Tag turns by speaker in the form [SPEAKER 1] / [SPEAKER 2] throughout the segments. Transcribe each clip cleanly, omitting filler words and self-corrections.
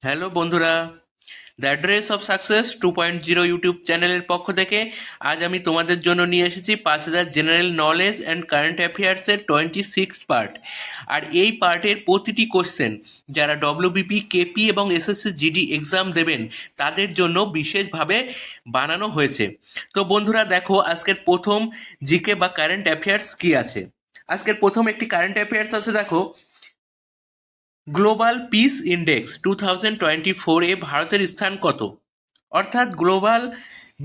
[SPEAKER 1] Hello বন্ধুরা, the address of success 2.0 YouTube চ্যানেলের পক্ষ থেকে আজ আমি তোমাদের জন্য নিয়ে এসেছি 5,000 জেনারেল নলেজ অ্যান্ড কারেন্ট অ্যাফেয়ার্সের 26 পার্ট। আর এই পার্টের প্রতিটি কোশ্চেন যারা ডব্লিউবিপি, কেপি এবং এসএসসি জিডি এক্সাম দেবেন তাদের জন্য বিশেষভাবে বানানো হয়েছে। তো বন্ধুরা দেখো, আজকের প্রথম জিকে বা কারেন্ট অ্যাফেয়ার্স কী আছে। আজকের প্রথম একটি কারেন্ট অ্যাফেয়ার্স আছে, দেখো। গ্লোবাল পিস ইন্ডেক্স 2024-এ ভারতের স্থান কত? অর্থাৎ গ্লোবাল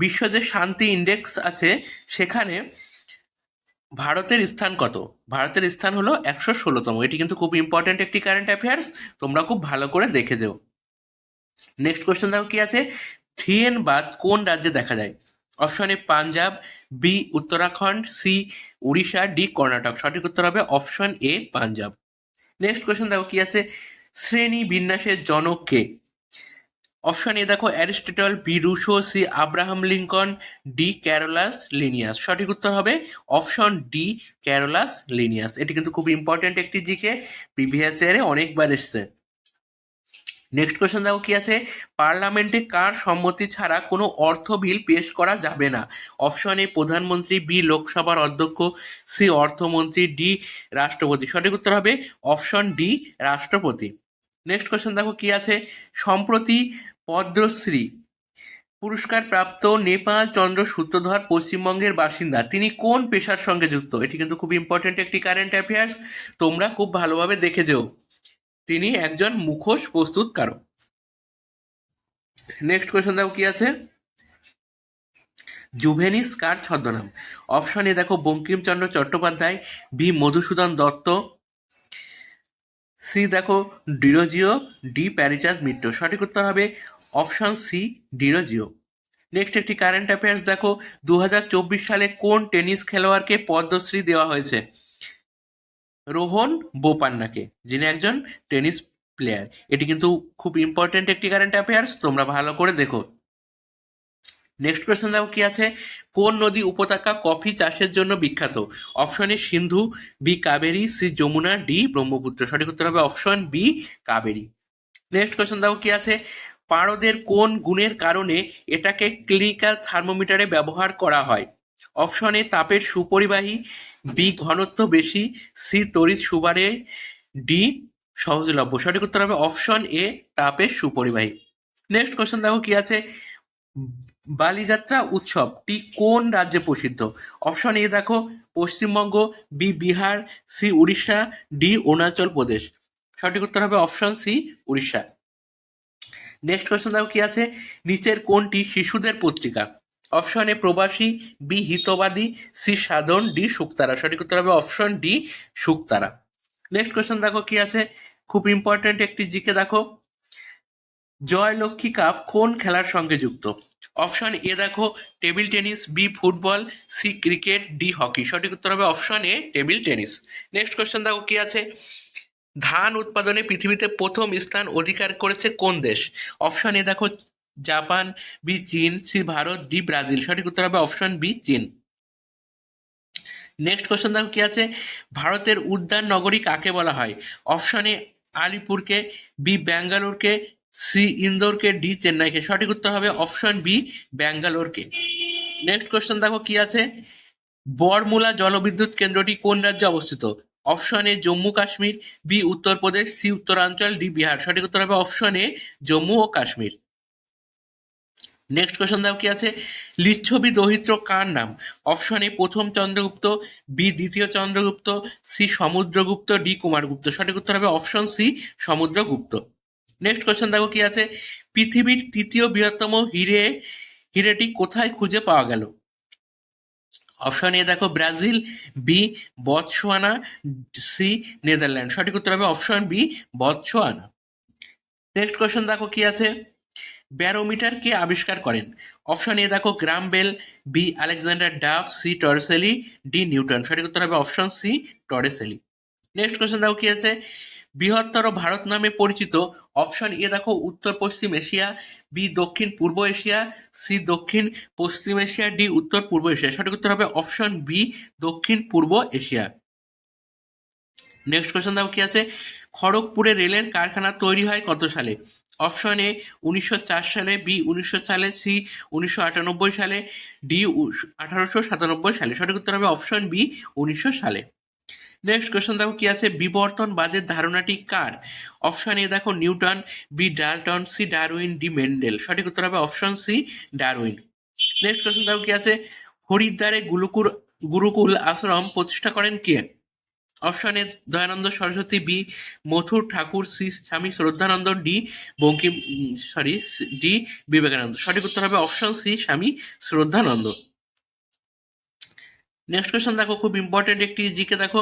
[SPEAKER 1] বিশ্ব যে শান্তি ইন্ডেক্স আছে সেখানে ভারতের স্থান কত? ভারতের স্থান হলো 116তম। এটি কিন্তু খুব ইম্পর্ট্যান্ট একটি কারেন্ট অ্যাফেয়ার্স, তোমরা খুব ভালো করে দেখে যেও। নেক্সট কোয়েশ্চেন দেখো কি আছে। থিয়েন বাঁধ কোন রাজ্যে দেখা যায়? Option A Punjab, B Uttarakhand, C Orissa, D Karnataka. সঠিক উত্তর হবে option A Punjab. Next question দেখো কি আছে। শ্রেণী বিন্যাসের জনক কে? অপশন এ দেখো Aristotle, B Rousseau, C Abraham Lincoln, D Carolus Linnaeus. সঠিক উত্তর হবে অপশন ডি ক্যারোলাস লিনিয়াস। এটি কিন্তু খুব ইম্পর্টেন্ট একটি জিকে, প্রিভিয়াস ইয়ারে অনেকবার এসছে। নেক্সট কোয়েশ্চেন দেখো কি আছে। পার্লামেন্টে কার সম্মতি ছাড়া কোনো অর্থ বিল পেশ করা যাবে না? অপশন এ প্রধানমন্ত্রী, বি লোকসভার অধ্যক্ষ, সি অর্থমন্ত্রী, ডি রাষ্ট্রপতি। সঠিক উত্তর হবে অপশন ডি রাষ্ট্রপতি। নেক্সট কোয়েশ্চেন দেখো কি আছে। সম্প্রতি পদ্মশ্রী পুরস্কার প্রাপ্ত নেপাল চন্দ্র সূত্রধর পশ্চিমবঙ্গের বাসিন্দা, তিনি কোন পেশার সঙ্গে যুক্ত? এটি কিন্তু খুব ইম্পর্টেন্ট একটি কারেন্ট অ্যাফেয়ার্স, তোমরা খুব ভালোভাবে দেখে যেও। তিনি একজন মুখোশ প্রস্তুতকারক। নেক্সট কোয়েশ্চেন দেখো কি আছে। জুভেনিস কার ছদ্মনাম? অপশন এ দেখো বঙ্কিমচন্দ্র চট্টোপাধ্যায়, বি মধুসূদন দত্ত, সি দেখো ডিরোজিও, ডি প্যারিচাঁদ মিত্র। সঠিক উত্তর হবে অপশন সি ডিরোজিও। নেক্সট একটি কারেন্ট অ্যাফেয়ার্স দেখো। 2024 সালে কোন টেনিস খেলোয়াড়কে পদ্মশ্রী দেওয়া হয়েছে? রোহন বোপান্নাকে, যিনি একজন টেনিস প্লেয়ার। এটি কিন্তু খুব ইম্পর্টেন্ট একটি কারেন্ট অ্যাফেয়ার্স, তোমরা ভালো করে দেখো। নেক্সট কোয়েশ্চেন দেখো কি আছে। কোন নদী উপত্যকা কফি চাষের জন্য বিখ্যাত? Option A Sindhu, B Kaveri, C Yamuna, D Brahmaputra. সঠিক উত্তর হবে option B Kaveri. Next question দেখো কি আছে। পারদের কোন গুণের কারণে এটাকে ক্লিনিক্যাল থার্মোমিটারে ব্যবহার করা হয়? অপশন এ তাপের সুপরিবাহী, বি ঘনত্ব বেশি, সি তড়িৎ সুবারে, ডি সহজলভ্য। সঠিক উত্তর হবে অপশন এ তাপের সুপরিবাহী। নেক্সট কোয়েশ্চেন দেখো কি আছে। বালিযাত্রা উৎসবটি কোন রাজ্যে প্রসিদ্ধ? অপশন এ দেখো Paschimbanga, B Bihar, C Orissa, D Arunachal Pradesh. সঠিক উত্তর হবে option C Odisha. Next question দেখো কি আছে। নিচের কোনটি শিশুদের পত্রিকা? অপশন এ প্রবাসী, বি হিতবাদী, সি সাধন, ডি শুকতারা। সঠিক উত্তর হবে option D Shuktara. Next question দেখো কি আছে। খুব ইম্পর্টেন্ট একটি জিকে দেখো। জয়লক্ষ্মী কাপ কোন খেলার সঙ্গে যুক্ত? অপশন এ দেখো table tennis, B football, C cricket, D hockey. সঠিক উত্তর হবে option A table tennis. Next question দেখো কি আছে। ধান উৎপাদনে পৃথিবীতে প্রথম স্থান অধিকার করেছে কোন দেশ? অপশন এ দেখো জাপান, বি চীন, সি ভারত, ডি ব্রাজিল। সঠিক উত্তর হবে অপশন বি চীন। নেক্সট কোয়েশ্চেন দেখো কি আছে। ভারতের উদ্যান নগরী কাকে বলা হয়? অপশন এ আলিপুরকে, বি ব্যাঙ্গালোরকে, সি ইন্দোরকে, ডি চেন্নাইকে। সঠিক উত্তর হবে অপশন বি ব্যাঙ্গালোরকে। নেক্সট কোয়েশ্চেন দেখো কি আছে। বরমুলা জলবিদ্যুৎ কেন্দ্রটি কোন রাজ্যে অবস্থিত? Option A Jammu Kashmir, B Uttar Pradesh, C Uttaranchal, D Bihar. সঠিক উত্তর হবে option A Jammu O Kashmir. Next question দেখো কি আছে। লিচ্ছবি দরিদ্র কার নাম? অপশন এ প্রথম চন্দ্রগুপ্ত, বি দ্বিতীয় চন্দ্রগুপ্ত, সি সমুদ্রগুপ্ত, ডি কুমারগুপ্ত। সঠিক উত্তর হবে option C Samudragupta. Next question দেখো কি আছে। পৃথিবীর তৃতীয় বৃহত্তম হিরেটি কোথায় খুঁজে পাওয়া গেল? অপশন এ দেখো Brazil, B Botswana, C Netherland. সঠিক উত্তর হবে option B Botswana. Next question দেখো কি আছে। ব্যারোমিটার কে আবিষ্কার করেন? অপশন এ দেখো Graham Bell, B Alexander Duff, C Torricelli, D Newton. সঠিক উত্তর হবে option C Torricelli. Next question দেখো কি আছে। বৃহত্তর ভারত নামে পরিচিত? অপশন এ দেখো উত্তর পশ্চিম এশিয়া, বি দক্ষিণ পূর্ব এশিয়া, সি দক্ষিণ পশ্চিম এশিয়া, ডি উত্তর পূর্ব এশিয়া। সঠিক উত্তর হবে অপশন বি দক্ষিণ পূর্ব এশিয়া। নেক্সট কোয়েশ্চেন দেখো কি আছে, খড়গপুরে রেলের কারখানা তৈরি হয় কত সালে? অপশন এ 1904 সালে, বি 1900 সালে, সি 1998 সালে, ডি 1897 সালে। সঠিক উত্তর হবে অপশন বি 1900 সালে। নেক্সট কোয়েশ্চেন দেখো কি আছে, বিবর্তনবাদের ধারণাটি কার? অপশন এ দেখো Newton, B Dalton, C Darwin, D Mendel. সঠিক উত্তর হবে option C Darwin. Next question দেখো কি আছে, হরিদ্বারে গুরুকুল আশ্রম প্রতিষ্ঠা করেন কে? Option A Dayananda Saraswati, B Mathur Thakur, C Swami Shraddhananda, D D Vivekananda. সঠিক উত্তর হবে option C Swami Shraddhananda. Next question দেখো, খুব ইম্পর্টেন্ট একটি জিকে দেখো,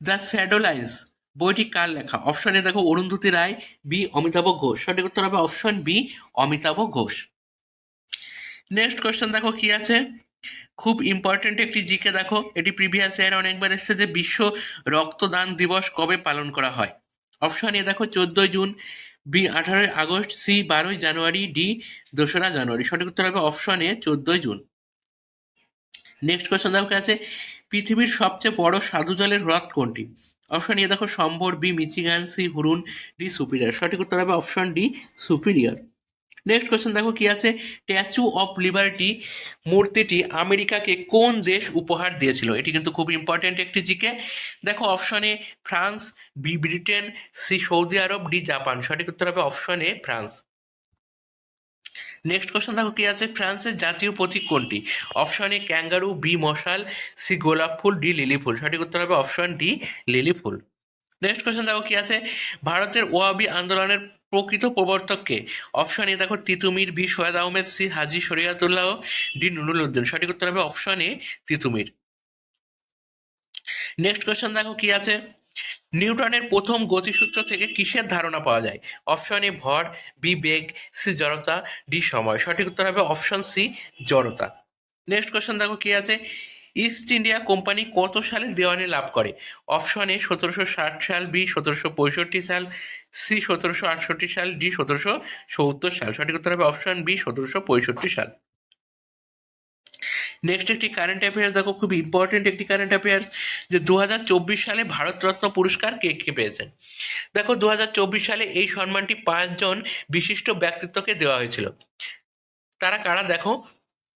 [SPEAKER 1] দ্য শ্যাডো লাইন্স বইটি কার লেখা? অপশন এ দেখো অরুন্ধতী রায়, বি অমিতাভ ঘোষ। সঠিক উত্তর হবে option B Amitav Ghosh. Next question দেখো কি আছে, খুব ইম্পর্টেন্ট একটি জিকে দেখো, এটি প্রিভিয়াস ইয়ার অনেকবার এসেছে, যে বিশ্ব রক্তদান দিবস কবে পালন করা হয়? অপশন এ দেখো 14 জুন, বি 18 আগস্ট, সি 12 জানুয়ারি, ডি 2রা জানুয়ারি। সঠিক উত্তর হবে অপশন এ 14 জুন। নেক্সট কোয়েশ্চেন দেখো আছে, পৃথিবীর সবচেয়ে বড় স্বাদু জলের হ্রদ কোনটি? অপশন এ দেখো Sambhar, B Michigan, C Huron, D Superior. সঠিক উত্তর হবে option D Superior. Next question দেখো কি আছে, স্ট্যাচু অফ লিবার্টি মূর্তিটি আমেরিকাকে কোন দেশ উপহার দিয়েছিল? এটি কিন্তু খুব ইম্পর্টেন্ট একটি জিকে। দেখো option A France, B Britain, C Saudi Arab, D Japan. সঠিক উত্তর হবে option A France. Next question দেখো কি আছে, ফ্রান্সের জাতীয় প্রতীক কোনটি? অপশন এ ক্যাঙ্গারু, বি মশাল, সি গোলাপ ফুল, ডি লিলি ফুল। সঠিক উত্তর হবে অপশন ডি লিলি ফুল। নেক্সট কোয়েশ্চেন দেখো কি আছে, ভারতের ওয়াহাবি আন্দোলনের প্রকৃত প্রবর্তককে? অপশন এ দেখো তিতুমির, বি সৈয়দ আহমেদ, সি হাজি শরিয়াতুল্লাহ, ডি নুরুল উদ্দিন। সঠিক উত্তর হবে অপশন এ তিতুমির। নেক্সট কোয়েশ্চেন দেখো কি আছে, নিউটনের প্রথম গতিসূত্র থেকে কিসের ধারণা পাওয়া যায়? অপশন এ ভর, বি বেগ, সি জড়তা, ডি সময়। সঠিক উত্তর হবে অপশন সি জড়তা। নেক্সট কোয়েশ্চেন দেখো কি আছে, ইস্ট ইন্ডিয়া কোম্পানি কত সালে দেওয়ানি লাভ করে? অপশন এ 1760 সাল, বি 1765 সাল, সি 1768 সাল, ডি 1770 সাল। সঠিক উত্তর হবে অপশন বি 1765 সাল। নেক্সট একটি কারেন্ট অ্যাফেয়ার্স দেখো, খুব ইম্পর্টেন্ট একটি কারেন্ট অ্যাফেয়ার্স, যে 2024 সালে ভারতরত্ন পুরস্কার কে কে পেয়েছেন? দেখো 2024 সালে এই সম্মানটি 5 জন বিশিষ্ট ব্যক্তিত্বকে দেওয়া হয়েছিল। তারা কারা দেখো,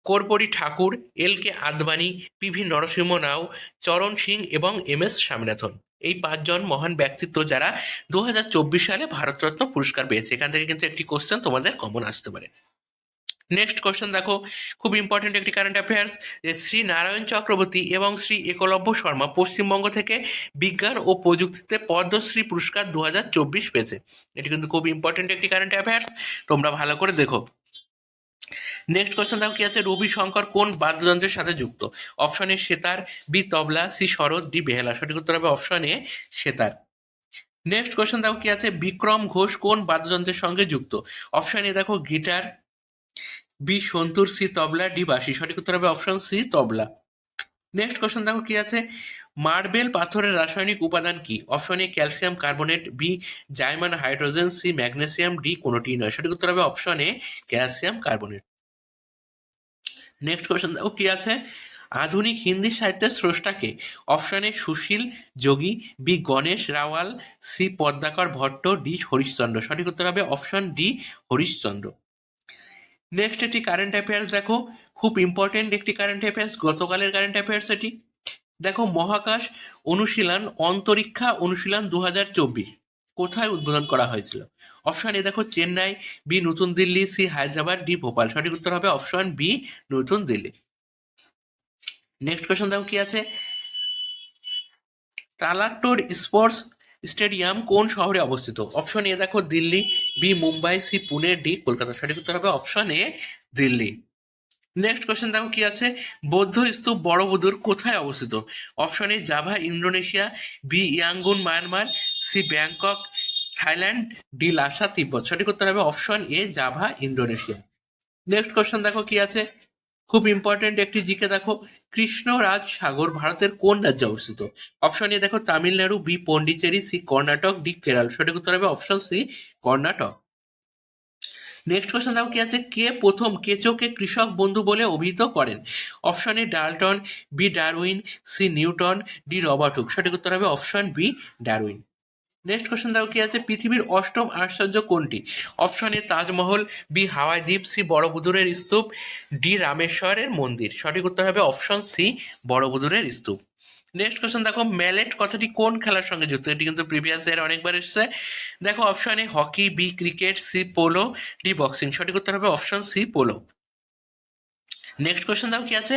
[SPEAKER 1] কর্পূরী ঠাকুর, এল কে আদবানি, পিভি নরসিংহ রাও, চরণ সিং এবং এম এস স্বামীনাথন। এই 5 জন মহান ব্যক্তিত্ব যারা 2024 সালে ভারতরত্ন পুরস্কার পেয়েছে। এখান থেকে কিন্তু একটি কোশ্চেন তোমাদের কমন আসতে পারে। নেক্সট কোশ্চেন দেখো, খুব ইম্পর্টেন্ট একটি কারেন্ট অ্যাফেয়ার্স, যে শ্রী নারায়ণ চক্রবর্তী এবং শ্রী একলব্য শর্মা পশ্চিমবঙ্গ থেকে বিজ্ঞান ও প্রযুক্তিতে পদ্মশ্রী পুরস্কার 2024 পেয়েছে। এটি কিন্তু খুব ইম্পর্টেন্ট একটি কারেন্ট অ্যাফেয়ার্স, তোমরা ভালো করে দেখো। নেক্সট কোয়েশ্চেন দেখো কি আছে, রবি শঙ্কর কোন বাদ্যযন্ত্রের সাথে যুক্ত? Option A sitar, B tabla, C sarod, D বেহালা। সঠিক উত্তর হবে option A sitar. Next question দেখো কি আছে, বিক্রম ঘোষ কোন বাদ্যযন্ত্রের সঙ্গে যুক্ত? অপশন এ দেখো guitar, B santoor, C tabla, D বাঁশি। সঠিক উত্তর হবে option C tabla. Next question দেখো কি আছে, মার্বেল পাথরের রাসায়নিক উপাদান কি? Option A calcium carbonate, B জাইমান হাইড্রোজেন, সি ম্যাগনেসিয়াম, ডি কোনোটি নয়। সঠিক উত্তর হবে option A calcium carbonate. Next question দেখো কি আছে, আধুনিক হিন্দি সাহিত্যের স্রষ্টাকে? Option A Sushil Jogi, B Ganesh Rawal, C Padmakar Bhatt, D Harishchandra. সঠিক উত্তর হবে অপশন ডি হরিশ্চন্দ্র। নেক্সট একটি কারেন্ট অ্যাফেয়ার্স দেখো, খুব ইম্পর্টেন্ট একটি কারেন্ট অ্যাফেয়ার্স, গতকালের কারেন্ট অ্যাফেয়ার্স এটি। দেখো মহাকাশ অনুশীলন অন্তরীক্ষা অনুশীলন 2024 কোথায় উদ্বোধন করা হয়েছিল? অপশন এ দেখো চেন্নাই, বি নতুন দিল্লি, সি হায়দ্রাবাদ, ডি ভোপাল। সঠিক উত্তর হবে অপশন বি নতুন দিল্লি। নেক্সট কোয়েশ্চন দেখো কি আছে, তালাক্টোর স্পোর্টস স্টেডিয়াম কোন শহরে অবস্থিত? অপশন এ দেখো Delhi, B Mumbai, C Pune, D Kolkata. সঠিক উত্তর হবে option A Delhi. Next question দেখো কি আছে, বৌদ্ধ স্তূপ বড়বুদুর কোথায় অবস্থিত? Option A Java Indonesia, B Yangon Myanmar, C Bangkok Thailand, D Lhasa Tibet. সঠিক উত্তর হবে option A Java Indonesia. Next question দেখো কি আছে, খুব ইম্পর্টেন্ট একটি জিকে দেখো, কৃষ্ণরাজ সাগর ভারতের কোন রাজ্যে অবস্থিত? অপশন এ দেখো Tamil Nadu, B Pondicherry, C Karnataka, D Kerala. সঠিক উত্তর হবে option C Karnataka. Next question দেখো কি আছে, কে প্রথম কেঁচোকে কৃষক বন্ধু বলে অভিহিত করেন? Option A Dalton, B Darwin, C Newton, D Robert Hooke. সঠিক উত্তর হবে option B Darwin. Next question দেখো কি আছে, পৃথিবীর অষ্টম আশ্চর্য কোনটি? Option A Taj Mahal, B Hawaii দ্বীপ, সি বড়বুদুরের স্তূপ, ডি রামেশ্বরের মন্দির। সঠিক উত্তর হবে অপশন সি বড়বুদুরের স্তূপ। নেক্সট কোশ্চেন দেখো, ম্যালেট কথাটি কোন খেলার সঙ্গে যুক্ত? এটি কিন্তু প্রিভিয়াস ইয়ার অনেকবার এসেছে। দেখো option A hockey, B cricket, C polo, D boxing. সঠিক উত্তর হবে option C polo. Next question দেখো কি আছে,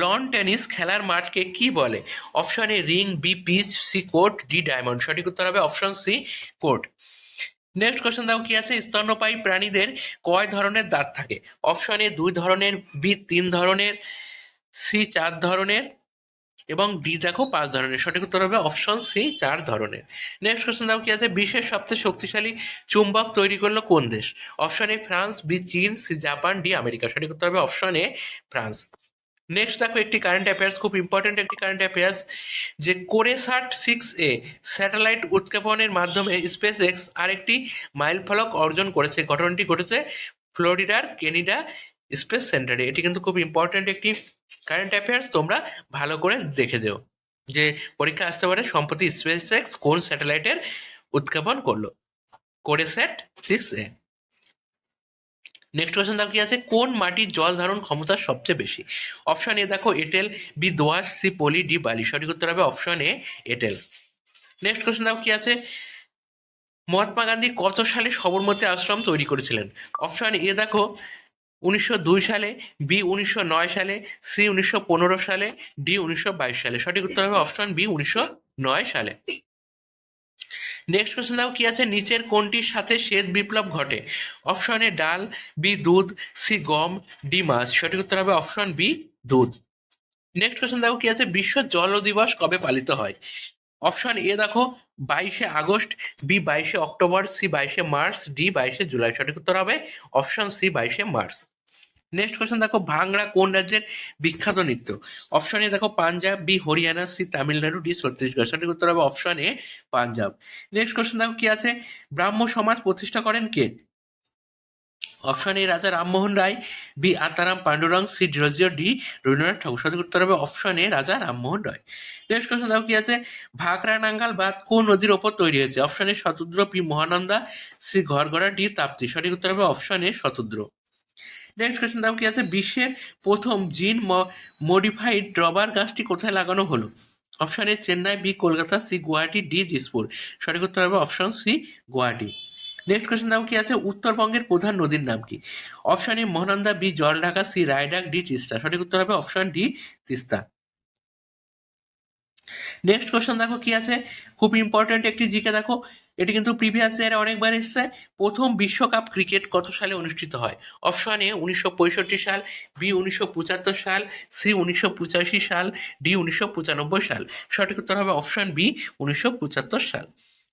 [SPEAKER 1] লন টেনিস খেলার মাঠকে কি বলে? Option A ring, B pitch, C court, D diamond. সঠিক উত্তর হবে option C court. Next question দেখো কি আছে, স্তন্যপায়ী প্রাণীদের কয় ধরনের দাঁত থাকে? অপশন এ 2 ধরনের, বি 3 ধরনের, সি 4 ধরনের এবং ডি দেখো 5 ধরনের। সঠিক উত্তর হবে অপশন সি 4 ধরনের। নেক্সট কোশ্চেন দেখো কি আছে, বিশ্বের সবচেয়ে শক্তিশালী চুম্বক তৈরি করলো কোন দেশ? অপশন এ ফ্রান্স, বি চীন, সি জাপান, ডি আমেরিকা। সঠিক উত্তর হবে অপশন এ ফ্রান্স। নেক্সট দেখো একটি কারেন্ট অ্যাফেয়ার্স, খুব ইম্পর্টেন্ট একটি কারেন্ট অ্যাফেয়ার্স, যে কোরেসাট 6A স্যাটেলাইট উৎক্ষেপণের মাধ্যমে স্পেস এক্স আরেকটি মাইলফলক অর্জন করেছে। ঘটনাটি ঘটেছে ফ্লোরিডার কেনিডা স্পেস সেন্টারে। এটি কিন্তু খুব ইম্পর্টেন্ট একটি কারেন্ট অ্যাফেয়ার্স, তোমরা ভালো করে দেখে যেও, যে পরীক্ষা আসতে পারে সম্প্রতি স্পেস এক্স কোন স্যাটেলাইটের উৎক্ষেপণ করলো, কোরেস্যাট 6A। নেক্সট কোয়েশ্চেন দেখো কি আছে, কোন মাটির জল ধারণ ক্ষমতা সবচেয়ে বেশি? অপশন এ দেখো এঁটেল, বি দোআঁশ, সি পলি, ডি বালি। সঠিক উত্তর হবে অপশন এ এঁটেল। নেক্সট কোয়েশ্চেন দেখো কি আছে, মহাত্মা গান্ধী কত সালে সবরমতী আশ্রম তৈরি করেছিলেন? অপশন এ দেখো 1902 সালে, বি 1909 সালে, সি 1915 সালে, ডি 1922 সালে। সঠিক উত্তর হবে অপশন বি 1909 সালে। নেক্সট কোয়েশ্চেন দেখো কি আছে, নিচের কোনটির সাথে শ্বেত বিপ্লব ঘটে? অপশন এ ডাল, বি দুধ, সি গম, ডি মাছ। সঠিক উত্তর হবে অপশন বি দুধ। নেক্সট কোয়েশ্চেন দেখো কি আছে, বিশ্ব জল দিবস কবে পালিত হয়? অপশন এ দেখো 22শে আগস্ট, বি 22শে অক্টোবর, সি 22শে মার্চ, ডি 22শে জুলাই। সঠিক উত্তর হবে অপশন সি 22শে মার্চ। নেক্সট কোয়েশ্চেন দেখো, ভাংড়া কোন রাজ্যের বিখ্যাত নৃত্য? অপশন এ দেখো Punjab, B Haryana, C Tamil Nadu, D Chhattisgarh. সঠিক উত্তর হবে option A Punjab. Next question দেখো কি আছে, ব্রাহ্ম সমাজ প্রতিষ্ঠা করেন কে? Option A Raja Rammohan Roy, B Atmaram Pandurang, C Derozio, D Rabindranath Tagore. সঠিক উত্তর হবে option A Raja Rammohan Roy. Next question দেখো কি আছে, ভাকরা নাঙ্গাল বাঁধ কোন নদীর ওপর তৈরি হয়েছে? Option A Shatadru, B Mahananda, C ঘরঘরা, ডি তাপ্তি। সঠিক উত্তর হবে option A Shatadru. Next question দেখো কি আছে, বিশ্বের প্রথম জিন মডিফাইড রবার গাছটি কোথায় লাগানো হলো? Option A Chennai, B Kolkata, C Guwahati, D Dispur. সঠিক উত্তর হবে option C Guwahati. Next question দেখো কি আছে, উত্তরবঙ্গের প্রধান নদীর নাম কি? Option A Mahananda, B Jaldhaka, C Raidak, D Teesta. সঠিক উত্তর হবে option D Teesta. Next question দেখো কি আছে, খুব ইম্পর্টেন্ট একটি জিকে দেখো, এটি কিন্তু প্রিভিয়াস ইয়ারে অনেকবার এসেছে। প্রথম বিশ্বকাপ ক্রিকেট কত সালে অনুষ্ঠিত হয়? অপশন এ 1965 সাল, বি 1975 সাল, সি 1985 সাল, ডি 1995 সাল। সঠিক উত্তর হবে অপশন বি 1975 সাল।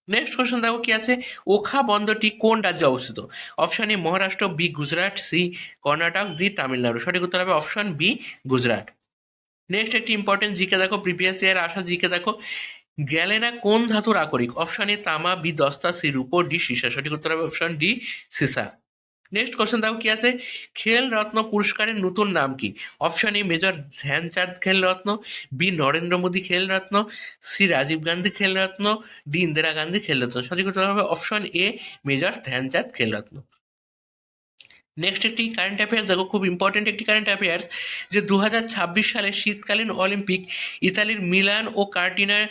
[SPEAKER 1] নেক্সট কোয়েশ্চেন দেখো কি আছে, ওখা বন্দরটি কোন রাজ্যে অবস্থিত? Option A Maharashtra, B Gujarat, C Karnataka, D Tamil Nadu. সঠিক উত্তর হবে অপশন বি গুজরাট। নেক্সট একটি ইম্পর্টেন্ট জিকে দেখো, প্রিভিয়াস ইয়ার আসা জিকে দেখো, গ্যালেনা কোন ধাতুর আকরিক? অপশন এ তামা, বি দস্তা, সি রূপো, ডি সীসা। সঠিক উত্তর হবে অপশন ডি সীসা। নেক্সট কোশ্চেন দেখো কি আছে, খেল রত্ন পুরস্কারের নতুন নাম কি? অপশন এ মেজর ধ্যানচাঁদ খেল রত্ন, বি নরেন্দ্র মোদী খেল রত্ন, সি রাজীব গান্ধী খেল রত্ন, ডি ইন্দিরা গান্ধী খেল রত্ন। সঠিক উত্তর হবে অপশন এ মেজর ধ্যানচাঁদ খেল রত্ন। নেক্সট একটি কারেন্ট অ্যাফেয়ার্স দেখো, খুব ইম্পর্টেন্ট একটি কারেন্ট অ্যাফেয়ার্স, যে 2026 সালে শীতকালীন অলিম্পিক ইতালির মিলান ও কার্টিনার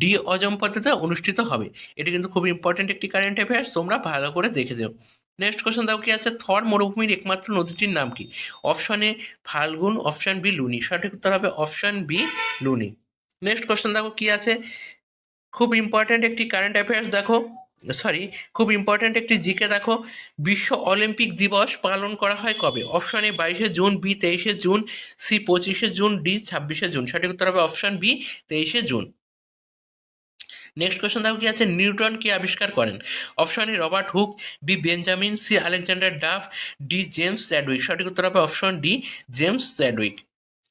[SPEAKER 1] ডি অজম্পতেতে অনুষ্ঠিত হবে। এটি কিন্তু খুব ইম্পর্টেন্ট একটি কারেন্ট অ্যাফেয়ার্স, তোমরা ভালো করে দেখে যাও। নেক্সট কোশ্চেন দাও কি আছে, থর মরুভূমির একমাত্র নদীটির নাম কি? Option A Falgun, option B Luni. সঠিক উত্তর হবে option B Luni. Next question দেখো কি আছে, খুব ইম্পর্ট্যান্ট একটি কারেন্ট অ্যাফেয়ার্স দেখো, সরি, খুব ইম্পর্ট্যান্ট একটি জিকে দেখো, বিশ্ব অলিম্পিক দিবস পালন করা হয় কবে? অপশন এ 22শে জুন, বি 23শে জুন, সি 25শে জুন, ডি 26শে জুন। সঠিক উত্তর হবে অপশন বি 23শে জুন। নেক্সট কোয়েশ্চেন দেখো কি আছে, নিউটন কে আবিষ্কার করেন? অপশন এ Robert Hooke, B Benjamin, C Alexander Duff, D James Chadwick. সঠিক উত্তর হবে option D James Chadwick.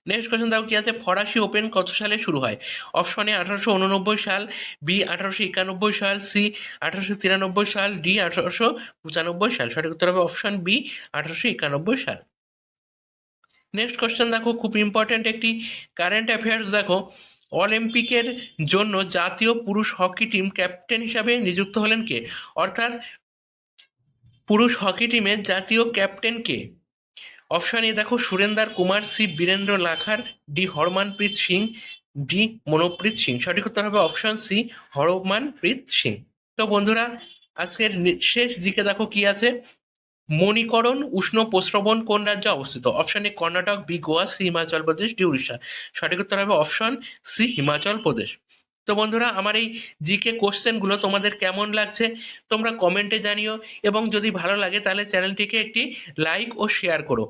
[SPEAKER 1] Next question দেখো কি আছে, ফরাসি ওপেন কত সালে শুরু হয়? অপশন এ 1889 সাল, বি 1891 সাল, সি 1893 সাল, ডি 1895 সাল। সঠিক উত্তর হবে অপশন বি 1891 সাল। নেক্সট কোয়েশ্চেন দেখো, খুব ইম্পর্ট্যান্ট একটি কারেন্ট অ্যাফেয়ার্স দেখো, অলিম্পিকের জন্য জাতীয় পুরুষ হকি টিম ক্যাপ্টেন হিসাবে নিযুক্ত হলেন কে? অর্থাৎ পুরুষ হকি টিমের জাতীয় ক্যাপ্টেন কে? অপশন এ দেখো Surender Kumar, C Virendra Lakra, D Harmanpreet Singh, D Manpreet Singh. সঠিক উত্তর হবে অপশন সি হরমনপ্রীত সিং। তো বন্ধুরা, আজকের শেষ দিকে দেখো কি আছে, মণিকরণ উষ্ণ প্রস্রবণ কোন রাজ্যে অবস্থিত? Option A Karnataka, B Goa, C Himachal Pradesh, D Orissa. সঠিক উত্তর হবে অপশন সি হিমাচল প্রদেশ। তো বন্ধুরা, আমার এই জিকে কোশ্চেনগুলো তোমাদের কেমন লাগছে তোমরা কমেন্টে জানিও, এবং যদি ভালো লাগে তাহলে চ্যানেলটিকে একটি লাইক ও শেয়ার করো।